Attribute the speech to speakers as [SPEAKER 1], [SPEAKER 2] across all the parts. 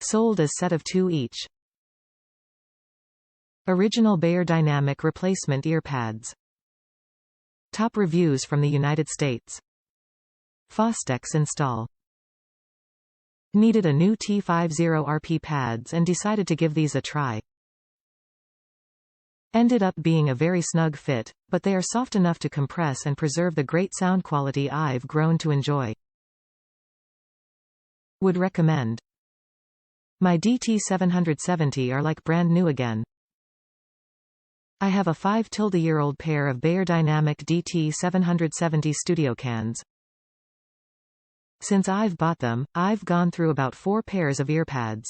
[SPEAKER 1] Sold as set of 2 each. Original Beyerdynamic replacement earpads. Top reviews from the United States. Fostex Install. Needed a new T50RP pads and decided to give these a try. Ended up being a very snug fit, but they are soft enough to compress and preserve the great sound quality I've grown to enjoy. Would recommend. My DT-770 are like brand new again. I have a 5-year-old pair of Beyerdynamic DT-770 studio cans. Since I've bought them, I've gone through about 4 pairs of earpads.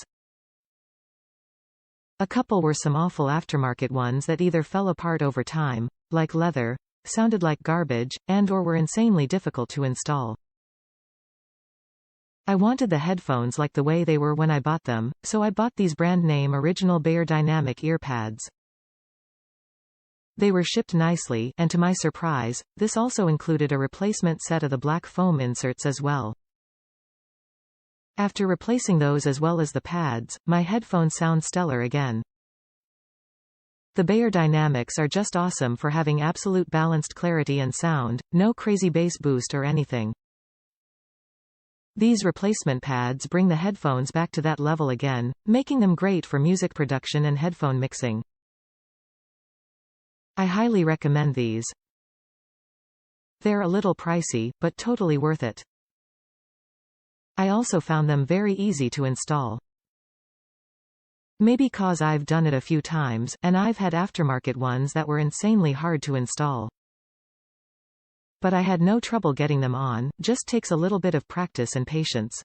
[SPEAKER 1] A couple were some awful aftermarket ones that either fell apart over time, like leather, sounded like garbage, and/or were insanely difficult to install. I wanted the headphones like the way they were when I bought them, so I bought these brand-name original Beyerdynamic earpads. They were shipped nicely, and to my surprise, this also included a replacement set of the black foam inserts as well. After replacing those as well as the pads, my headphones sound stellar again. The Beyerdynamics are just awesome for having absolute balanced clarity and sound, no crazy bass boost or anything. These replacement pads bring the headphones back to that level again, making them great for music production and headphone mixing. I highly recommend these. They're a little pricey, but totally worth it. I also found them very easy to install. Maybe cause I've done it a few times, and I've had aftermarket ones that were insanely hard to install. But I had no trouble getting them on, just takes a little bit of practice and patience.